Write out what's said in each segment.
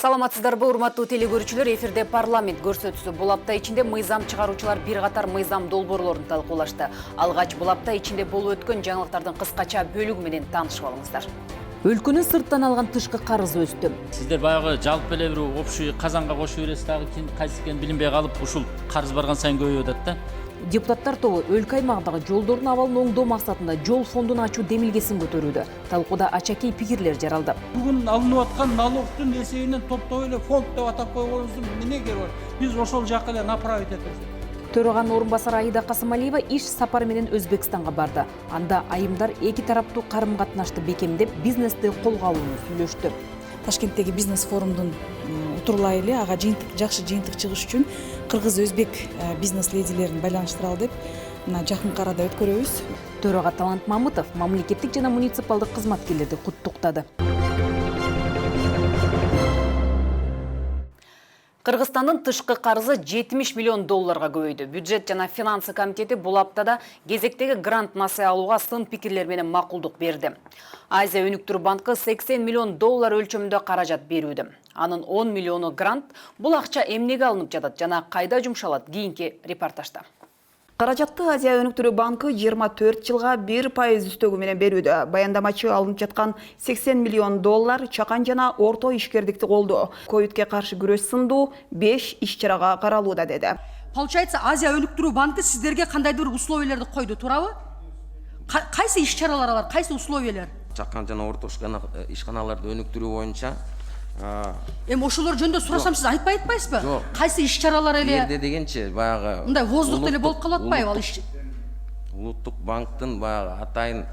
Саламатсыздарбы, урматтуу телекөрүүчүлөр, эфирде парламент көрсөтүүсү. Бул апта ичинде мыйзам чыгаруучулар бир катар мыйзам долбоорлорун талкуулашты. Алгач бул апта ичинде болуп өткөн жаңылыктардын кыскача бөлүгү менен таанышып алыңыздар. Өлкөнүн сырттан алган тышкы карызы өстү. Сиздер баягы жалпы эле бир общий казанга кошуп бересиз, дагы кайсы экенин билинбей калып, ушул карыз барган сайын көбөйүп атат да. Депутаттар тобу өлкө аймагындагы жолдордун абалын оңдоо максатында жол фондун ачуу демилгесин көтөрүүдө. Талкууда ачакей пикирлер жаралды. Бүгүн алынып аткан налогтун эсебинен топтоп эле фонд деп атап койгонубуздун эмне кереги бар? Биз ошол жакка эле направить этебиз. Төраганын орун басары Аида Касымалиева иш сапары менен Өзбекстанга барды. Анда айымдар эки тараптуу карым катнашты бекемдеп, бизнести колго алууну сүйлөштү. Ташкенттеги бизнес форумдун утурлай эле ага жакшы жыйынтык чыгыш үчүн кыргыз-өзбек бизнес ледилерин байланыштыралы деп мына жакынкы арада өткөрөбүз. Төрага Талант Мамытов мамлекеттик жана муниципалдык кызматкерлерди куттуктады. Кыргызстандын тышкы карызы 70 миллион долларга көбөйдү. Бюджет жана финансы комитети бул аптада кезектеги грант насыя алууга сын пикирлер менен макулдук берди. Азия өнүктүрүү банкы 80 миллион доллар өлчөмүндө каражат берүүдө. Анын 10 миллиону грант. Бул акча эмнеге алынып жатат жана кайда жумшалат? Кийинки репортажда. Каражатты Азия өнүктүрүү банкы 24 жылга 1% үстөгү менен берүүдө. Баяндамачы алынып жаткан 80 миллион доллар чакан жана орто ишкердикти колдоо, ковидке каршы күрөш сындуу 5 иш-чарага каралууда деди. Получается, Азия өнүктүрүү банкы сиздерге кандайдыр бир условияларды койду, туурабы? Кайсы иш-чаралар бар, кайсы условиялар? Чакан жана орто ишканаларды өнүктүрүү боюнча Эми ошолор жөнүндө сурасам сиз айтпай атпайсызбы? Жок. Кайсы иш-чаралар эле? Жерде дегенче баягы мындай воздух эле болуп калып атпайбы ал иш? Улуттук банктын баягы атайын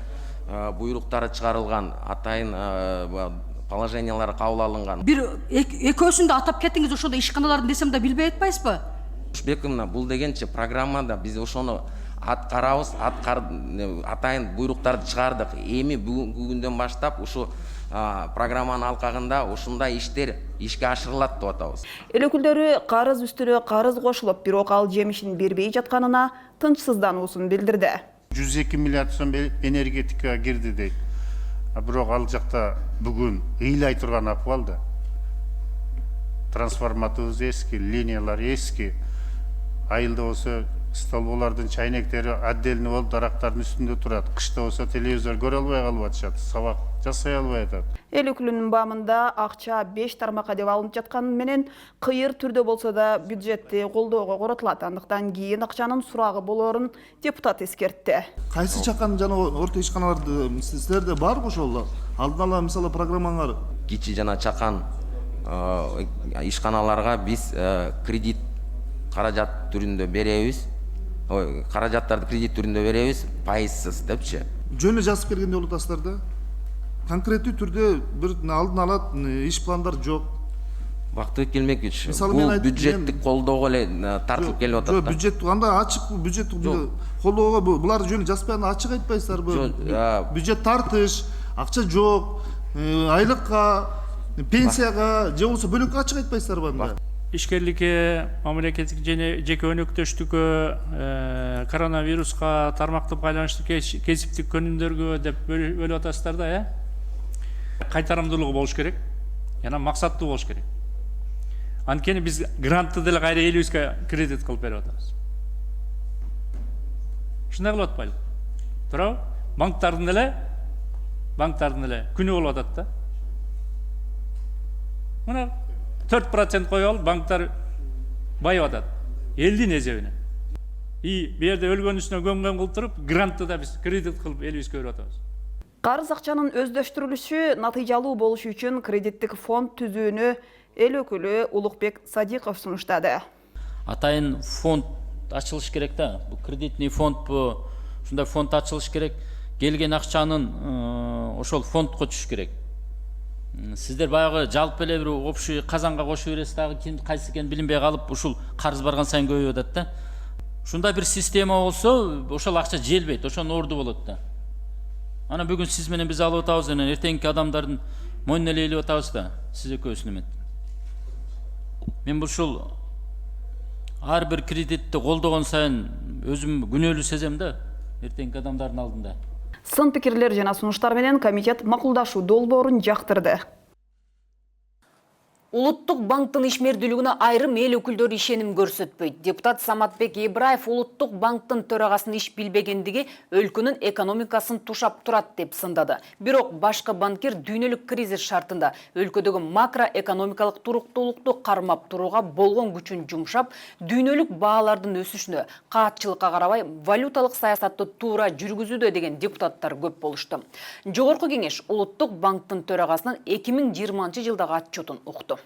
буйруктары чыгарылган, атайын положениялары кабыл алынган. Бир экөөсүн да атап кеттиңиз, ошондо ишканалардын десем да билбей атпайсызбы? Ушбековна, бул дегенче программада биз ошону аткарабыз, атайын буйруктарды чыгардык. Эми бүгүнкү күндөн баштап ушу программанын алкагында ушундай иштер ишке ашырылат деп атабыз. Эл өкүлдөрү карыз үстүнө карыз кошулуп, бирок ал жемишин бербей жатканына тынчсыздануусун билдирди. 102 миллиард сом энергетикага кирди дейт. Бирок ал жакта бүгүн ыйлай турган акыбал да. Трансформаторубуз эски, линиялар эски. Айылда болсо столболордун чайнектери отдельно болуп дарактардын үстүндө турат. Кышта болсо телевизор көрө албай калып атышат, сабак жасай албай атат. Эл өкүлүнүн баамында акча 5 тармакка деп алынып жатканы менен кыйыр түрдө болсо да бюджетти колдоого коротулат. Андыктан кийин акчанын сурагы болорун депутат эскертти. Кайсы чакан жана орто ишканаларды сиздерде барбы ошол? Алдын ала мисалы программаңар? Кичи жана чакан ишканаларга биз кредит каражат түрүндө беребиз. Каражаттарды кредит түрүндө беребиз, пайызсыз депчи. Жөнү жазып бергенде болуп атасыздар да. Конкреттүү түрдө бир алдын ала иш пландар жок. Бактыбек Келмекович, бул бюджеттик колдоого эле тартылып келип атат. Жок, бюджет анда ачык бюджет колдоого булар жөнү жазбай ачык айтпайсыздарбы? Бюджет тартыш, акча жок, айлыкка, пенсияга же болбосо бөлөккө ачык айтпайсыздарбы анда? Ишкерликке, мамлекеттик жана жеке өнөктөштүккө, коронавируска, тармактык байланыштуу кесиптик көнүмдөргө деп бөлүп атасыздар да, кайтарымдуулугу болуш керек, жана максаттуу болуш керек. Анткени биз грантты деле кайра элибизге кредит кылып берип атабыз. Ушундай кылып атпайлы? Туурабы? Банктардын эле күнү болуп атат да. Мына 4% коюп, банктар байып атат. Элдин эсебине. Берде өлгөнүсүнө көмгөн кылып туруп, грантты да биз кредит кылып элибизге берип атабыз. Карыз акчанын өздөштүрүлүшү натыйжалуу болушу үчүн кредиттик фонд түзүүнү эл өкүлү Улукбек Садиков сунуштады. Атайын фонд ачылыш керек да. Бул кредитный фонд бу, ушундай фонд ачылыш керек. Келген акчанын ошол фондко түшүш керек. Сиздер баягы жалпы эле бир общий казанга кошуп бересиз, дагы кайсы экенин билинбей калып, ушул карыз барган сайын көбөйүп атат да. Ушундай бир система болсо, ошол акча желбейт, ошонун орду болот да. Ана бүгүн сиз менен биз алып атабыз, анан эртеңки адамдардын мойнуна эле илип атабыз да, сиз экөөсүн эметти. Мен ушул ар бир кредитти колдогон сайын өзүм күнөөлүү сезем да, эртеңки адамдардын алдында. Сын пикирлер жана сунуштар менен комитет макулдашуу долбоорун жактырды. Улуттук банктын ишмердүүлүгүнө айрым эл өкүлдөрү ишеним көрсөтпөйт. Депутат Саматбек Ибраев Улуттук банктын төрагасынын иш билбегендиги өлкөнүн экономикасын тушап турат деп сындады. Бирок башкы банкир дүйнөлүк кризис шартында өлкөдөгү макроэкономикалык туруктуулукту кармап турууга болгон күчүн жумшап, дүйнөлүк баалардын өсүшүнө каатчылыкка карабай валюталык саясатты туура жүргүзүүдө деген депутаттар көп болушту. Жогорку кеңеш Улуттук банктын төрагасынын 2020 жылдагы отчетун укту.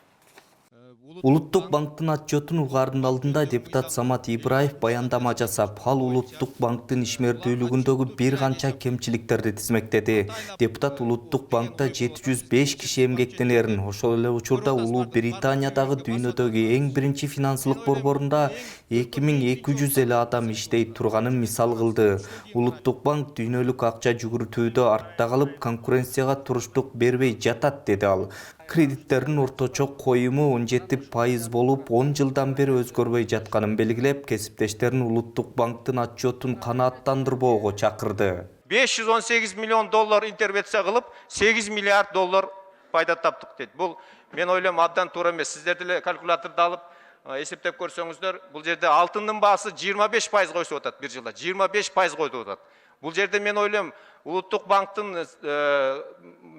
Улуттук банктын отчетун угаардын алдында депутат Самат Ибраев баяндама жасап, ал Улуттук банктын ишмердүүлүгүндөгү бир канча кемчиликтерди тизмектеди. Депутат Улуттук банкта 705 киши эмгектенерин, ошол эле учурда Улуу Британиядагы дүйнөдөгү эң биринчи финансылык борборунда 2200 эле адам иштей турганын мисал кылды. Улуттук банк дүйнөлүк акча жүгүртүүдө артта калып, конкуренцияга туруштук бербей жатат, деди ал. Кредиттердин орточо коюму 17% болуп, 10 жылдан бери өзгөрбөй жатканын белгилеп, кесиптештерин Улуттук банктын отчетун канааттандырбоого чакырды. 518 миллион доллар интервенция кылып, 8 миллиард доллар пайда таптык дейт. Бул мен ойлойм абдан туура эмес. Сиздер деле калькуляторду алып эсептеп көрсөңүздөр, бул жерде алтындын баасы 25% өсүп атат бир жылда. 25% койду атат. Бул жерде мен ойлойм Улуттук банктын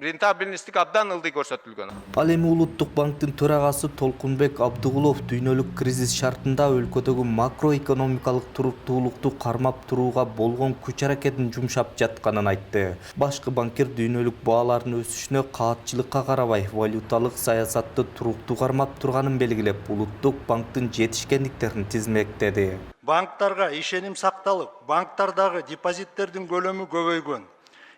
рентабельностьтик абдан ылдый көрсөтүлгөн. Ал эми Улуттук банктын төрагасы Толкунбек Абдыгулов дүйнөлүк кризис шартында өлкөдөгү макроэкономикалык туруктуулукту кармап турууга болгон күч аракетин жумшап жатканын айтты. Башкы банкир дүйнөлүк баалардын өсүшүнө каатчылыкка карабай валюталык саясатты туруктуу кармап турганын белгилеп, Улуттук банктын жетишкендиктерин тизмектеди. Банктарга ишеним сакталып, банктардагы депозиттердин көлөмү көбөйгөн.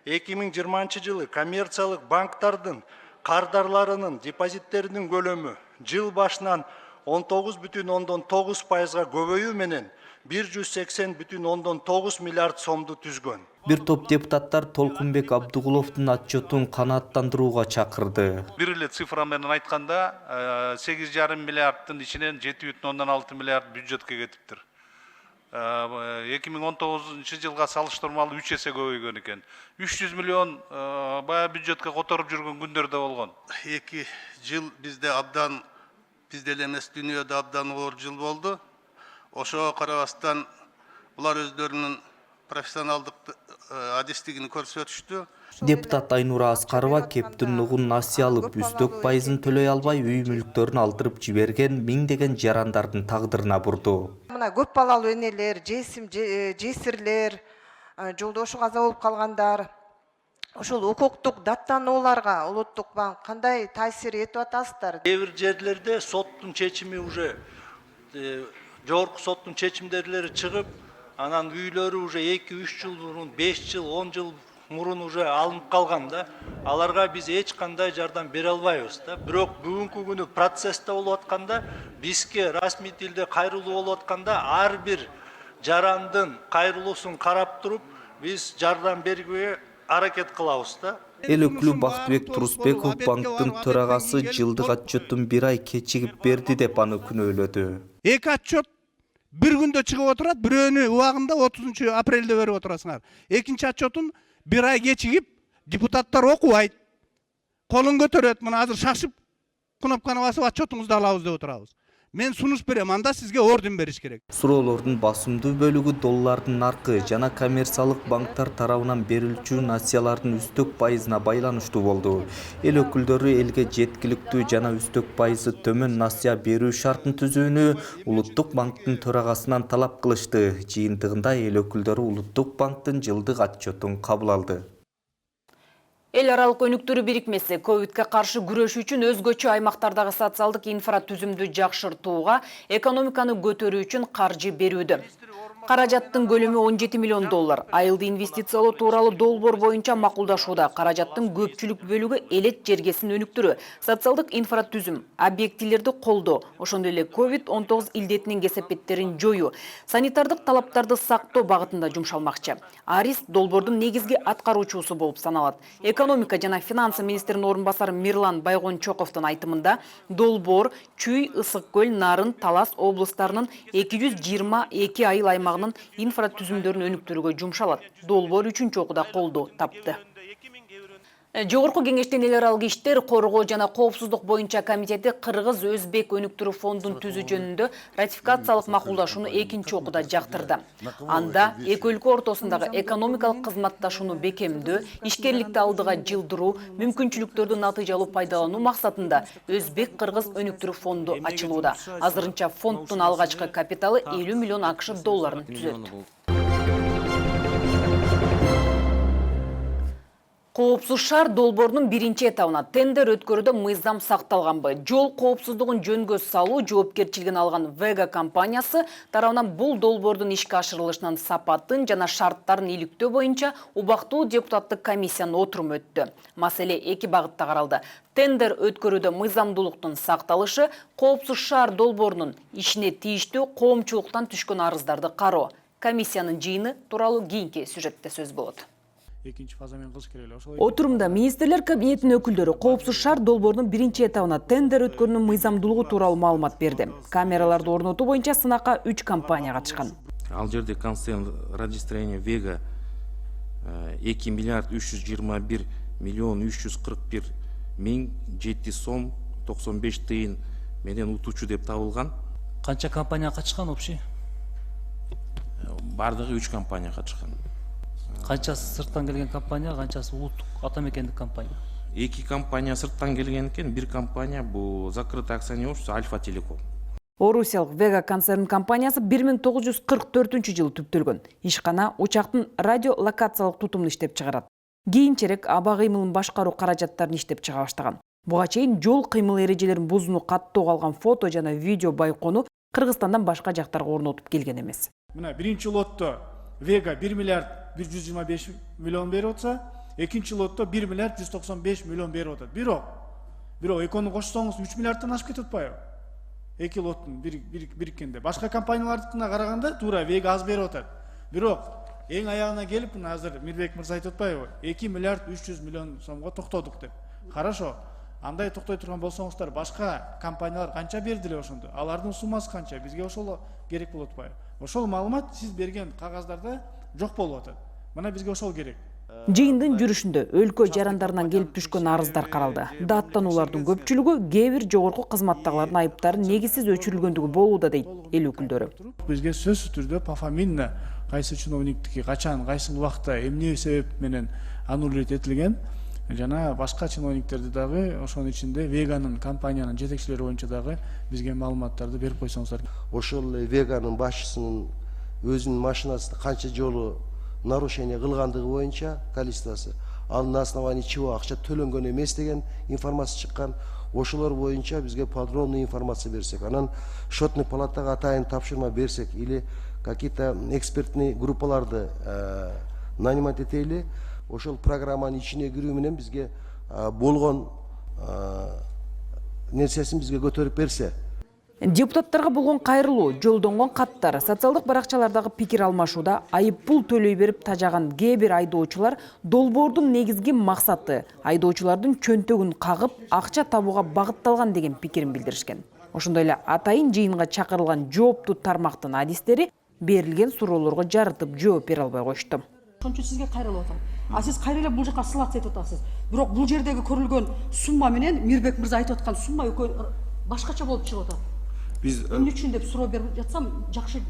2020 жылы коммерциялык банктардын кардарларынын депозиттеринин көлөмү жыл башынан 19,9%га көбөйүү менен 180,9 миллиард сомду түзгөн. Бир топ депутаттар Толкунбек Абдыгуловдун отчетун канааттандырууга чакырды. Бир эле цифра менен айтканда 8,5 миллиарддын ичинен 7,6 миллиард бюджетке кетиптир. 2019 жылга салыштырмалуу 3 эсе көбөйгөн экен. 300 миллион бая бюджетке которуп жүргөн күндөр да болгон. 2 жыл бизде абдан, бизде эле эмес дүйнөдө абдан оор жыл болду. Ошого карабастан булар өздөрүнүн профессионалдык адистигин көрсөтүштү. Депутат Айнура Аскарова кептин нугун насыя алып, үстөк пайызын төлөй албай үй мүлктөрүн алдырып жиберген миңдеген жарандардын тагдырына бурду. Мына көп балалуу энелер, жесирлер, жолдошу каза болуп калгандар, ошол укуктук даттанууларга Улуттук банк кандай таасир этип атасыздар? Кээ бир жерлерде соттун чечими уже жогорку соттун чечимдери чыгып, анан үйлөрү уже 2-3 жыл мурун, 5 жыл, 10 жыл мурун уже алынып калган да. Аларга биз эч кандай жардам бере албайбыз да. Бирок бүгүнкү күнү процессте болуп атканда, бизге расмий тилде кайрылуу болуп атканда, ар бир жарандын кайрылуусун карап туруп, биз жардам берүүгө аракет кылабыз да. Эл өкүлү Бактыбек Турусбеков банктын төрагасы жылдык отчеттун 1 ай кечигип берди деп аны күнөөлөдү. Эки отчет bir günde çıkıp oturat, biröөнү убагында 30 апрелде берип отурасыңар. Экинчи отчетун 1 ай кечигип депутаттар окубайт. Колун көтөрөт, мына азыр шашып кнопканы басып отчетуңузду алабыз деп отурабыз. Мен сунуш берем, анда сизге орден бериш керек. Суроолордун басымдуу бөлүгү доллардын наркы жана коммерциялык банктар тарабынан берилчү насыялардын үстөк пайызына байланыштуу болду. Эл өкүлдөрү элге жеткиликтүү жана үстөк пайызы төмөн насыя берүү шартын түзүүнү Улуттук банктын төрагасынан талап кылышты. Жыйынтыгында эл өкүлдөрү Улуттук банктын жылдык отчетун кабыл алды. Эл аралык өнүктүрүү бирикмеси ковидке каршы күрөшүү үчүн өзгөчө аймактардагы социалдык инфратүзүмдү жакшыртууга, экономиканы көтөрүү үчүн каржы берүүдө. Каражаттын көлөмү 17 миллион доллар. Айылды инвестициялоо тууралуу долбоор боюнча макулдашууда. Каражаттын көпчүлүк бөлүгү элет жергесин өнүктүрүү, социалдык инфратүзүм, объектилерди колдоо, ошондой эле COVID-19 илдетинин кесепеттерин жоюу, санитардык талаптарды сактоо багытында жумшалмакчы. Арис долбоордун негизги аткаруучусу болуп саналат. Экономика жана финансы министринин орун басары Мирлан Байгончоковдун айтымында, долбоор Чүй, Ысык көл, Нарын, Талас облустарынын 222 айыл аймагынын инфратүзүмдөрүн өнүктүрүүгө жумшалат. Долбоор 3-чү окууда колдоо тапты. Жогорку кеңештин эл аралык иштер, коргоо жана коопсуздук боюнча комитети Кыргыз-Өзбек өнүктүрүү фондун түзүү жөнүндө ратификациялык макулдашууну экинчи окууда жактырды. Анда эки өлкө ортосундагы экономикалык кызматташууну бекемдөө, ишкерликти алдыга жылдыруу, мүмкүнчүлүктөрдү натыйжалуу пайдалануу максатында Өзбек-Кыргыз өнүктүрүү фонду ачылууда. Азырынча фонддун алгачкы капиталы 50 миллион АКШ долларын түзөт. Коопсуз шаар долбоорунун биринчи этабына тендер өткөрүүдө мыйзам сакталганбы? Жол коопсуздугун жөнгө салуу жоопкерчилигин алган Vega компаниясы тарабынан бул долбоордун ишке ашырылышынын сапатын жана шарттарын иликтөө боюнча убактылуу депутаттык комиссиянын отуруму өттү. Маселе эки багытта каралды. Тендер өткөрүүдө мыйзамдуулуктун сакталышы, коопсуз шаар долбоорунун ишине тийиштүү коомчулуктан түшкөн арыздарды кароо. Комиссиянын жыйыны тууралуу кийинки сюжетте сөз болот. Отурумда министрлер кабинетинин өкүлдөрү коопсуз шаар долбоорунун биринчи этабына тендер өткөрүүнүн мыйзамдуулугу тууралуу маалымат берди. Камераларды орнотуу боюнча сынакка 3 компания катышкан. Ал жерде концерн радиостроение Vega 2 миллиард 321 миллион 341 миң 7 сом 95 тыйын менен утуучу деп табылган. Канча компания катышкан общий? Бардыгы 3 компания катышкан. Канчасы сырттан келген компания, канчасы улуттук атамекендик компания? 2 компания сырттан келген экен, 1 компания бул закрытый акционер общество Альфа Телеком. Орусиялык Vega концерн компаниясы 1944-жылы түптөлгөн. Ишкана учактын радиолокациялык тутумун иштеп чыгарат. Кийинчерээк аба кыймылын башкаруу каражаттарын иштеп чыга баштаган. Буга чейин жол кыймыл эрежелерин бузууну каттоого алган фото жана видео байкону Кыргызстандан башка жактарга орнотуп келген эмес. Мына биринчи лотто Vega 1 миллиард 125 миллион берип атса, экинчи лотто 1 миллиард 195 миллион берип атат. Бирок экөөнү кошсоңуз 3 миллиардтан ашып кетип атпайбы? Эки лоттун бириккенде. Башка компаниялардыкына караганда туура Vega аз берип атат. Бирок эң аягына келип, мына азыр Мирбек мырза айтып атпайбы? 2 миллиард 300 миллион сомго токтодук деп. Хорошо. Андай токтой турган болсоңуздар, башка компаниялар канча берди эле ошондо? Алардын суммасы канча? Бизге ошол керек болуп атпайбы? Ошол маалымат сиз берген кагаздарда жок болуп атат. Мына бизге ошол керек. Жыйындын жүрүшүндө өлкө жарандарынан келип түшкөн арыздар каралды. Даттануулардын көпчүлүгү кээ бир жогорку кызматтагылардын айыптары негизсиз өчүрүлгөндүгү болууда дейт эл өкүлдөрү. Бизге сөзсүз түрдө пофаминно кайсы чиновниктики качан, кайсы убакта, эмне себеп менен аннулировать этилген жана башка чиновниктерди дагы ошонун ичинде Veganын компаниянын жетекчилери боюнча дагы бизге маалыматтарды берип койсоңуздар. Ошол Veganын башчысынын өзүнүн машинасында канча жолу нарушение кылгандыгы боюнча количествосы, ал на основании чего акча төлөнгөн эмес деген информация чыккан. Ошолор боюнча бизге подробный информация берсек, анан счетный палатага атайын тапшырма берсек или какие-то экспертный группаларды нанимать этели, ошол программанын ичине кирүү менен бизге болгон нерсесин бизге көтөрүп берсе. Депутаттарга болгон кайрылуу, жолдонгон каттар, социалдык баракчалардагы пикир алмашууда айып пул төлөй берип тажаган кээ бир айдоочулар долбоордун негизги максаты айдоочулардын чөнтөгүн кагып, акча табууга багытталган деген пикирин билдиришкен. Ошондой эле атайын жыйынга чакырылган жооптуу тармактын адистери берилген суроолорго жарытып жооп бере албай коюшту. Ошон үчүн сизге кайрылып атам. А сиз кайрылып бул жака ссылаться этип атасыз. Бирок бул жердеги көрүлгөн сумма менен Мирбек мырза айтып аткан сумма экөө башкача болуп чыгып атат. Биз эмне үчүн деп суроо берип жатсам, жакшы,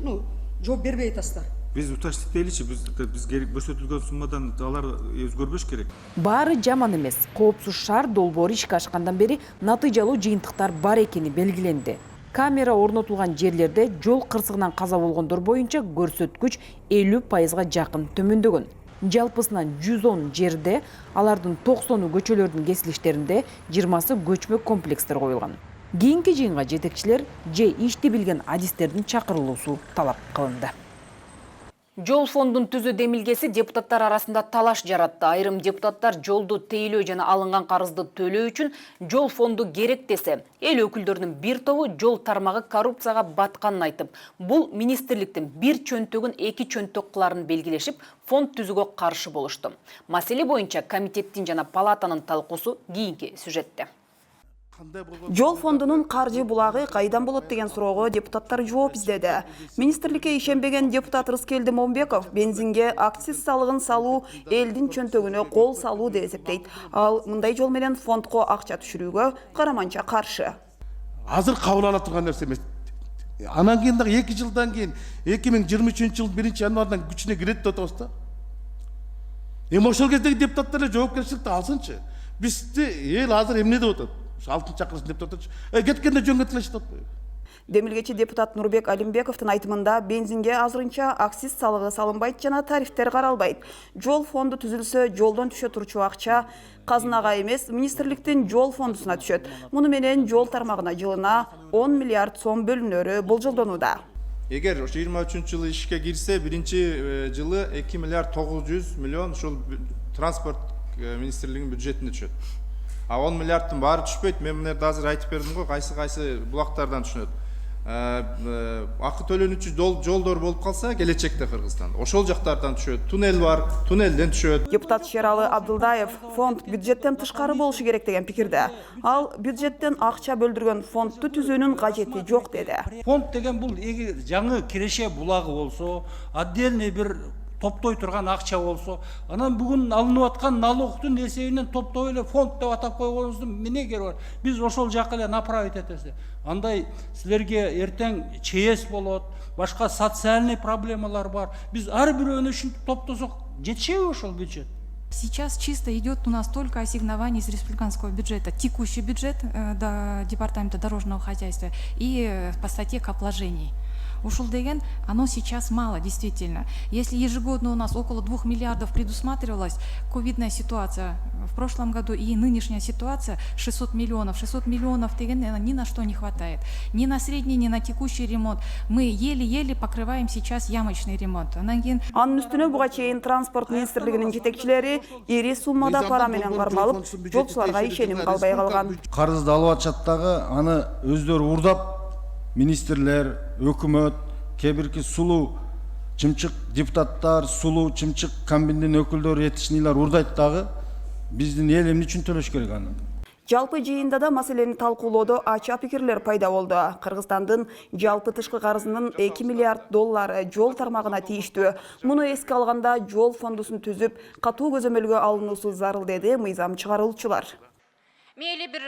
жооп бербей атасыздар. Биз уташтырайлычы, биз керек көрсөтүлгөн суммадан алар өзгөрбөш керек. Баары жаман эмес. Коопсуз шаар долбоору ишке ашкандан бери натыйжалуу жыйынтыктар бар экени белгиленди. Камера орнотулган жерлерде жол кырсыгынан каза болгондор боюнча көрсөткүч 50% жакын төмөндөгөн. Жалпысынан 110 жерде, алардын 90-ы көчөлөрдүн кесилиштеринде, 20-сы көчмө комплекстер коюлган. Кийинки жыйынга жетекчилер же ишти билген адистердин чакырылуусу талап кылынды. Жол фондун түзүү демилгеси депутаттар арасында талаш жаратты. Айрым депутаттар жолду тейлөө жана алынган карызды төлөө үчүн жол фонду керек десе, эл өкүлдөрүнүн бир тобу жол тармагы коррупцияга батканын айтып, бул министрликтин бир чөнтөгүн эки чөнтөк кыларын белгилешип, фонд түзүүгө каршы болушту. Маселе боюнча комитеттин жана палатанын талкуусу кийинки сюжетте. Жол фондунун каржы булагы кайдан болот деген суроого депутаттар жооп издеди. Министрликке ишенбеген депутат Рыскелди Момбеков бензинге акциз салыгын салуу элдин чөнтөгүнө кол салуу деп эсептейт. Ал мындай жол менен фондко акча түшүрүүгө караманча каршы. Азыр кабыл ала турган нерсе эмес. Анан кийин дагы 2 жылдан кийин 2023-жыл 1-январдан күчүнө кирет деп атабыз да. Ошол кездеги депутаттар эле жоопкерчиликти алсынчы. Бизди эл азыр эмне деп атат? Алтын чакырсын деп атат. Кеткенде жөн кетилешет атпайбы? Демилгечи депутат Нурбек Алимбековдун айтымында бензинге азырынча акциз салыгы салынбайт жана тарифтер каралбайт. Жол фонду түзүлсө, жолдон түшө турчу акча казынага эмес, министрликтин жол фондусуна түшөт. Муну менен жол тармагына жылына 10 миллиард сом бөлүнөрү болжолдонууда. Эгер ошо 23-жылы ишке кирсе, биринчи жылы 2 миллиард 900 миллион ушул транспорт министрлигинин бюджетине түшөт. А 10 миллиардтын баары түшпөйт. Мен мына азыр айтып бердим го, кайсы булактардан түшүнөт. Акы төлөнүүчү жолдор болуп калса, келечекте Кыргызстанда ошол жактардан түшөт. Туннел бар, туннелден түшөт. Депутат Шералы Абдылдаев фонд бюджеттен тышкары болушу керек деген пикирде. Ал бюджеттен акча бөлдүргөн фондду түзүүнүн кажети жок деди. Фонд деген бул жаңы киреше булагы болсо, отдельный бир топтой турган акча болсо, анан бүгүн алынып аткан налогтун эсебинен топтой эле фонд деп атап койгонубуздун эмне кереги бар? Биз ошол жака эле направить этебиз. Андай силерге эртең ЧС болот, башка социальный проблемалар бар. Биз ар бирөөнү ушинтип топтосок, жетишеби ошол бюджет? Сейчас чисто идет у нас только ассигнование из республиканского бюджета, текущий бюджет Департамента дорожного хозяйства и по статье капложений. Ушел деген, оно сейчас мало, действительно. Если ежегодно у нас около 2 миллиардов предусматривалась ковидная ситуация в прошлом году и нынешняя ситуация 600 миллионов. 600 миллионов деген ни на что не хватает. Ни на средний, ни на текущий ремонт. Мы еле-еле покрываем сейчас ямочный ремонт. Анын үстүнө буга чейин транспорт министрлигинин жетекчилери ири суммада пара менен кармалып, жолчуларга ишеним калбай калган. Карызды алып атышат дагы, аны өздөрү урдап министрлер, өкмөт, кебирки сулуу чымчык депутаттар, сулуу чымчык комбиндин өкүлдөрү, этичнилер урдайт дагы, биздин эл эмне үчүн төлөш керек аны? Жалпы жыйында да маселени талкуулоодо ача пикирлер пайда болду. Кыргызстандын жалпы тышкы карызынын 2 миллиард доллары жол тармагына тийиштүү. Муну эске алганда жол фондусун түзүп, катуу көзөмөлгө алынуусу зарыл деди мыйзам чыгаруучулар. Мейли бир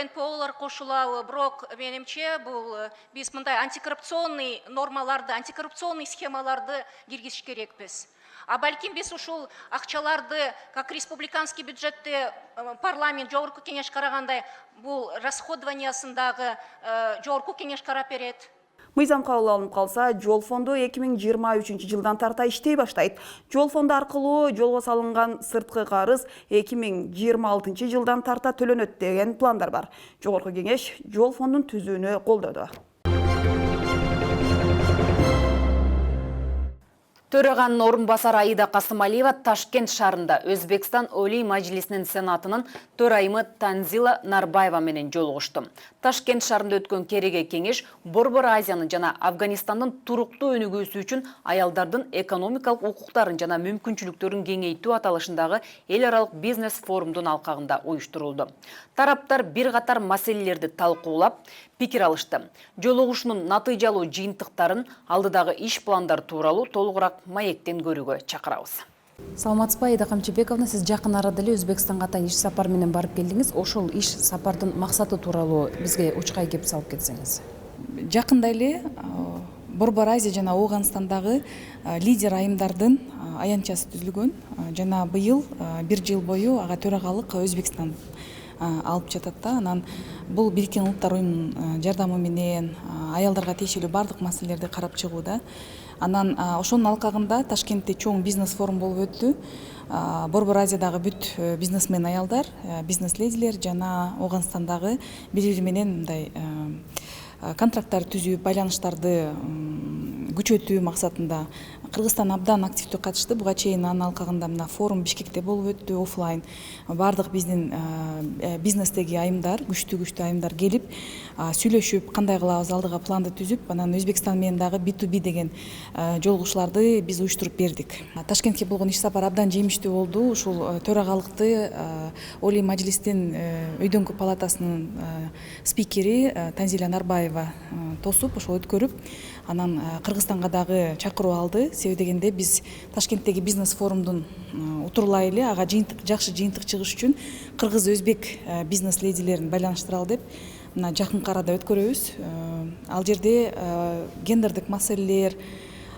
НПОлар кошулабы, бирок менимче бул биз мындай антикоррупционный нормаларды, антикоррупционный схемаларды киргизиш керекпиз. А балким биз ушул акчаларды, как республиканский бюджетте парламент жогорку кеңеш карагандай, бул расходованиясындагы жогорку кеңеш карап берет. Мыйзам кабыл алынып калса, жол фонду 2023-жылдан тарта иштей баштайт. Жол фонду аркылуу жолго салынган сырткы карыз 2026-жылдан тарта төлөнөт деген пландар бар. Жогорку кеңеш жол фондун түзүүнү колдоду. Төраганын орынбасары Аида Касымалиева Ташкент шаарында Өзбекстан Олий Мажлисинин сенатынын төрайымы Танзила Нарбаева менен жолугушту. Ташкент шаарында өткөн кереге кеңеш Борбор Азиянын жана Афганистандын туруктуу өнүгүүсү үчүн аялдардын экономикалык укуктарын жана мүмкүнчүлүктөрүн кеңейтүү аталышындагы эл аралык бизнес форумдун алкагында уюштурулду. Тараптар бир катар маселелерди талкуулап, пикир алышты. Жолугушуунун натыйжалуу жыйынтыктарын, алдыдагы иш пландар тууралуу толугураак маектен көрүүгө чакырабыз. Саламатсызбы, Аида Камчыбековна, сиз жакын арада эле Өзбекстанга иш сапар менен барып келдиңиз. Ошол иш сапардын максаты тууралуу бизге учкай кеп салып кетсеңиз. Жакында эле Борбор Азия жана Ауганстандагы лидер айымдардын аянтчасы түзүлгөн жана быйыл 1 жыл бою ага төрагалык Өзбекстан алып жатат да. Анан бул Бириккен Улуттар уюмунун жардамы менен аялдарга тиешелүү бардык маселелерди карап чыгууда. Анан ошонун алкагында Ташкентте чоң бизнес форум болуп өттү. Борбор Азиядагы бүт бизнесмен аялдар, бизнес ледилер жана Ауганстандагы бири-бири менен мындай контракттар түзүү, байланыштарды күчөтүү максатында Кыргызстан абдан активдүү катышты. Буга чейин анын алкагында мына форум Бишкекте болуп өттү, офлайн. Бардык биздин бизнестеги айымдар, күчтүү айымдар келип, сүйлөшүп, кандай кылабыз алдыга планды түзүп, анан Өзбекстан менен дагы B2B деген жолугушууларды биз уюштуруп бердик. Ташкентке болгон иш сапар абдан жемиштүү болду. Ушул төрагалыкты Олий Мажлистин өйдөңкү палатасынын спикери Танзиля Нарбаева тосуп, ошол өткөрүп, анан Кыргызстанга дагы чакыруу алды. Себеби дегенде биз Ташкенттеги бизнес форумдун утурлай эле ага жакшы жыйынтык чыгыш үчүн кыргыз-өзбек бизнес ледилерин байланыштыралы деп мына жакынкы арада өткөрөбүз. Ал жерде гендердик маселелер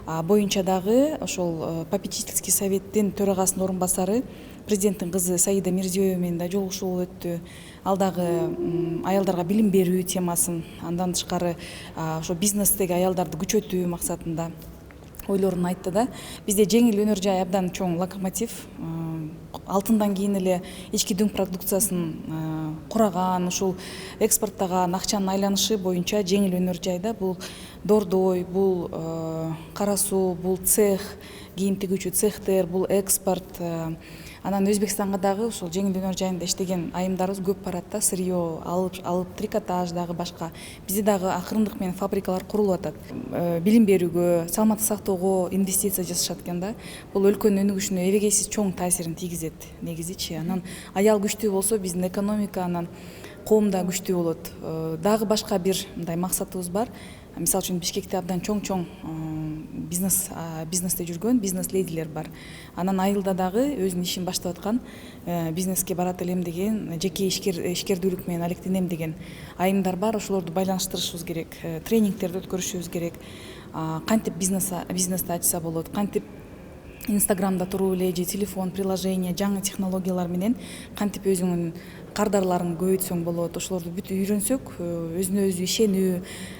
боюнча дагы ошол попечительский советтин төрагасынын орун басары президенттин кызы Саида Мирзиёева менен да жолугушуу өттү. Ал дагы аялдарга билим берүү темасын, андан тышкары ошо бизнестеги аялдарды күчөтүү максатында ойлорун айтты да. Бизде жеңил өнөр жай абдан чоң локомотив. Алтындан кийин эле ички дүң продукциясын кураган, ушул экспорттаган акчанын айланышы боюнча жеңил өнөр жайда бул дордой, бул кара суу, бул цех, кийим тигүүчү цехтер, бул экспорт. Анан Өзбекстанга дагы ушул жеңил өнөр жайында иштеген айымдарыбыз көп барат да, сырьё алып трикотаж дагы башка. Бизде дагы акырындык менен фабрикалар курулуп атат. Билим берүүгө, саламаттык сактоого инвестиция жасашат экен да. Бул өлкөнүн өнүгүшүнө эбегейсиз чоң таасирин тийгизет негизичи. Анан аял күчтүү болсо биздин экономика, анан коом да күчтүү болот. Дагы башка бир мындай максатыбыз бар. Мисалы үчүн Бишкекте абдан чоң бизнесте жүргөн бизнес ледилер бар. Анан айылда дагы өзүнүн ишин баштап аткан, бизнеске барат элем деген, жеке ишкердүүлүк менен алектенем деген айымдар бар. Ошолорду байланыштырышыбыз керек, тренингтерди өткөрүшүбүз керек. Кантип бизнести ачса болот, кантип Инстаграмда туруп эле же телефон, приложение, жаңы технологиялар менен кантип өзүңүн кардарларын көбөйтсөң болот. Ошолорду бүт үйрөнсөк, өзүнө өзү ишенүү,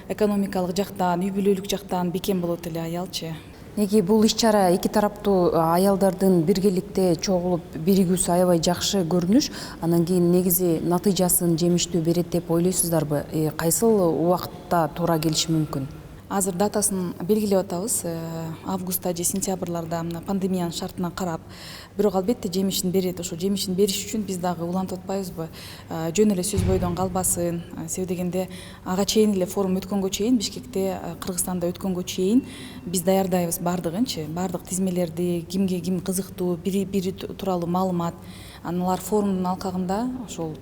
экономикалык жактан, үй бүлөлүк жактан бекем болот эле аялчы. Неге бул иш-чара эки тараптуу аялдардын биргеликте чогулуп биригүүсү аябай жакшы көрүнүш, анан кийин негизи натыйжасын жемиштүү берет деп ойлойсуздарбы? Кайсыл убакытта туура келиши мүмкүн? Азыр датасын белгилеп атабыз. Августта же сентябрларда мына пандемиянын шартына карап, бирок албетте жемишин берет. Ошо жемишин бериш үчүн биз дагы улантып атпайбызбы? Жөн эле сөз бойдон калбасын. Себеби дегенде ага чейин эле форум өткөнгө чейин, Бишкекте, Кыргызстанда өткөнгө чейин биз даярдайбыз бардыгынчы, бардык тизмелерди, кимге ким кызыктуу, бири тууралуу маалымат. Аналар форумдун алкагында ошол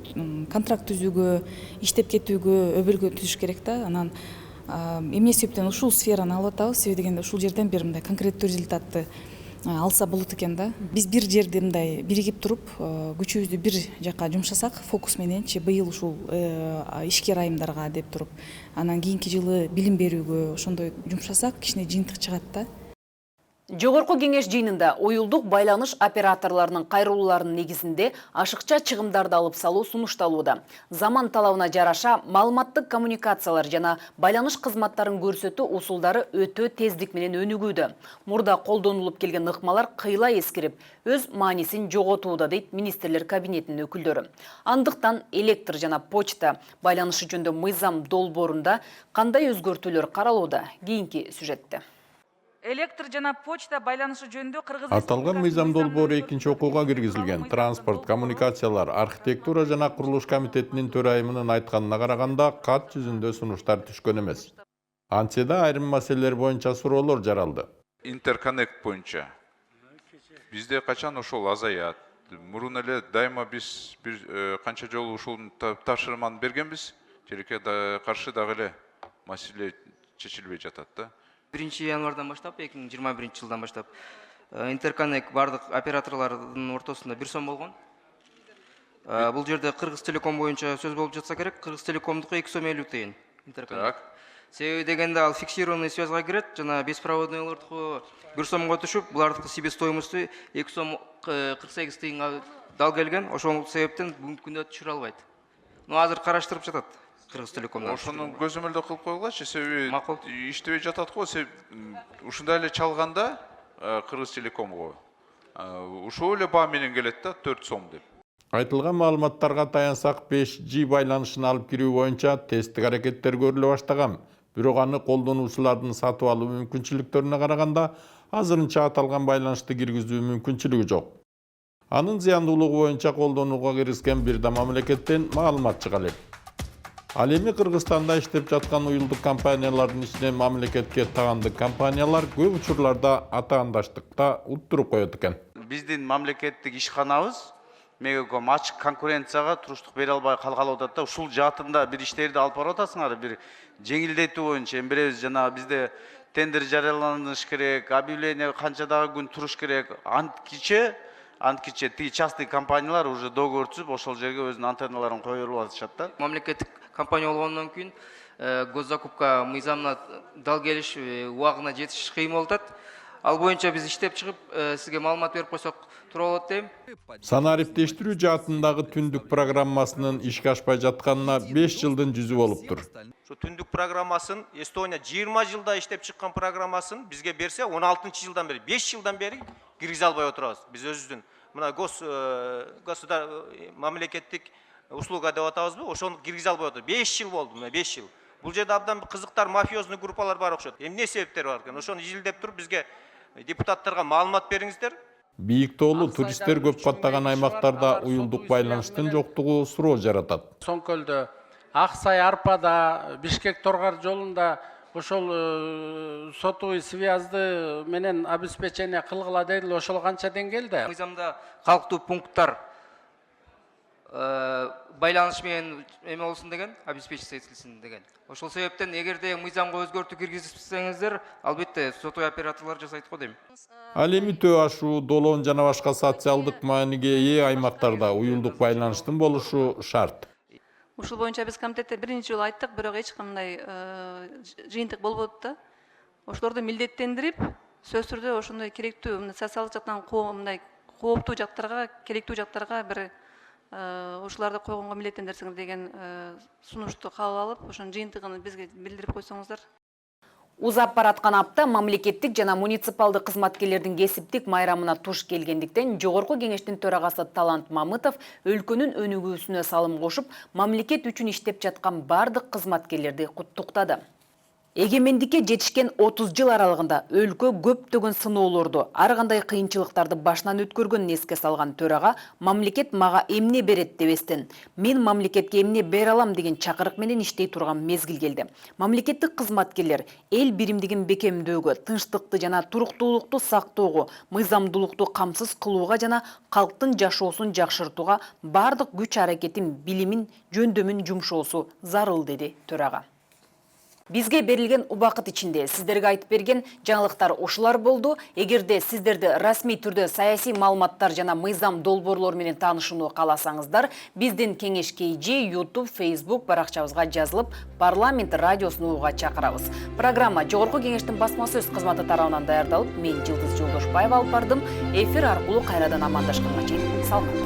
контракт түзүүгө, иштеп кетүүгө, өбөлгө түзүш керек да. Анан эмне себептен ушул сфераны алып атабыз? Себеби дегенде ушул жерден бир мындай конкреттүү результатты алса болот экен да. Биз бир жерде мындай биригип туруп, күчүбүздү бир жака жумшасак, фокус мененчи быйыл ушул ишкер айымдарга деп туруп, анан кийинки жылы билим берүүгө ошондой жумшасак, кичине жыйынтык чыгат да. Жогорку кеңеш жыйынында уюлдук байланыш операторлорунун кайрылууларынын негизинде ашыкча чыгымдарды алып салуу сунушталууда. Заман талабына жараша маалыматтык коммуникациялар жана байланыш кызматтарын көрсөтүү усулдары өтө тездик менен өнүгүүдө. Мурда колдонулуп келген ыкмалар кыйла эскирип, өз маанисин жоготууда дейт министрлер кабинетинин өкүлдөрү. Андыктан электр жана почта байланышы жөнүндө мыйзам долбоорунда кандай өзгөртүүлөр каралууда? Кийинки сюжетте. Электр жана почта байланышы жөнүндө Кыргыз Аталган мыйзам долбоору экинчи окууга киргизилген. Транспорт, коммуникациялар, архитектура жана курулуш комитетинин төрайымынын айтканына караганда кат жүзүндө сунуштар түшкөн эмес. Антсе да айрым маселелер боюнча суроолор жаралды. Интерконнект боюнча бизде качан ошол азаят. Мурун эле дайыма биз бир канча жолу ушул тапшырманы бергенбиз. Тилекке каршы дагы эле маселе чечилбей жатат да. 1 январдан баштап, 2021 жылдан баштап интерконнект бардык операторлордун ортосунда 1 сом болгон. Бул жерде Кыргыз Телеком боюнча сөз болуп жатса керек, Кыргыз Телекомдуку 2 сом 50 тыйын интерконнект. Себеби дегенде ал фиксированный связга кирет, жана беспроводныйлардыкы 1 сомго түшүп, булардыкы себестоимости 2 сом 48 тыйынга дал келген. Ошол себептен бүгүнкү күндө түшүрө албайт. Но азыр караштырып жатат. Кыргыз Телекомдон. Ошону көзөмөлдө кылып койгулачы, себеби иштебей жатат го, ушундай эле чалганда Кыргыз Телекомго ушул эле баа менен келет да 4 сом деп. Айтылган маалыматтарга таянсак 5G байланышын алып кирүү боюнча тесттик аракеттер көрүлө баштаган. Бирок аны колдонуучулардын сатып алуу мүмкүнчүлүктөрүнө караганда азырынча аталган байланышты киргизүү мүмкүнчүлүгү жок. Анын зыяндуулугу боюнча колдонууга киришкен бир да мамлекеттен маалымат чыга элек. Ал эми Кыргызстанда иштеп жаткан уюлдук компаниялардын ичинен мамлекетке тагандык компаниялар көп учурларда атаандаштыкта уттуруп коет экен. Биздин мамлекеттик ишканабыз мегаком ачык конкуренцияга туруштук бере албай калгалы атат да, ушул жаатында бир иштерди алып барып атасыңар, бир жеңилдетүү боюнча. Эмбиребиз жана бизде тендер жарыяланыш керек, объявление канча дагы күн туруш керек. Анткиче тиги частный компаниялар уже договор түзүп, ошол жерге өзүнүн антенналарын коюп атышат да. Мамлекеттик компания болгондон кийин госзакупка мыйзамына дал келиш убагына жетиш кыйын болуп атат. Ал боюнча биз иштеп чыгып, сизге маалымат берип койсок туура болот дейм. Санариптештирүү жаатындагы түндүк программасынын ишке ашпай жатканына 5 жылдын жүзү болуптур. Şu түндүк программасын Эстония 20 жылда иштеп чыккан программасын бизге берсе 16 жылдан бери, 5 жылдан бери киргизе албай отурабыз. Биз өзүбүздүн мына мамлекеттик услуга деп атабызбы, ошону киргизе албай отур. 5 жыл болду, мына 5 жыл. Бул жерде абдан кызыктар мафиозный группалар бар окшот. Эмне себептери бар экен? Ошону изилдеп туруп бизге депутаттарга маалымат бериңиздер. Бийик тоолуу туристтер көп каттаган аймактарда уюлдук байланыштын жоктугу суроо жаратат. Соңкөлдө, Аксай Арпада, Бишкек Торгар жолунда ошол сотовый связьды менен обеспечение кылгыла дейли, ошол канча деңгээлде? Мыйзамда калктуу пункттар байланыш менен эме болсун деген, обеспечить этилсин деген. Ошол себептен эгерде мыйзамга өзгөртүү киргизсеңиздер, албетте сотовый операторлор жасайт го дейм. Ал эми төө ашуу, долоон жана башка социалдык мааниге ээ аймактарда уюлдук байланыштын болушу шарт. Ушул боюнча биз комитетте биринчи жолу айттык, бирок эч кандай жыйынтык болбоду да. Ошолорду милдеттендирип, сөзсүз түрдө ошондой керектүү социалдык жактан мындай кооптуу жактарга, керектүү жактарга бир ушуларды койгонго милдеттендирсеңиз деген сунушту кабыл алып, ошонун жыйынтыгын бизге билдирип койсоңуздар. Узап бараткан апта мамлекеттик жана муниципалдык кызматкерлердин кесиптик майрамына туш келгендиктен Жогорку кеңештин төрагасы Талант Мамытов өлкөнүн өнүгүүсүнө салым кошуп, мамлекет үчүн иштеп жаткан бардык кызматкерлерди куттуктады. Эгемендикке жетишкен 30 жыл аралыгында өлкө көптөгөн сыноолорду, ар кандай кыйынчылыктарды башынан өткөргөнүн эске салган төрага мамлекет мага эмне берет дебестен, мен мамлекетке эмне бере алам деген чакырык менен иштей турган мезгил келди. Мамлекеттик кызматкерлер эл биримдигин бекемдөөгө, тынчтыкты жана туруктуулукту сактоого, мыйзамдуулукту камсыз кылууга жана калктын жашоосун жакшыртууга бардык күч аракетин, билимин, жөндөмүн жумшоосу зарыл, деди төрага. Бизге берилген убакыт ичинде сиздерге айтып берген жаңылыктар ушулар болду. Эгерде сиздерди расмий түрдө саясий маалыматтар жана мыйзам долбоорлор менен таанышууну кааласаңыздар, биздин Кеңеш KG, YouTube, Facebook баракчабызга жазылып, парламент радиосун угууга чакырабыз. Программа Жогорку Кеңештин басма сөз кызматы тарабынан даярдалып, мен Жылдыз Жолдошбаева алып бардым. Эфир аркылуу кайрадан амандашканга чейин саламатта.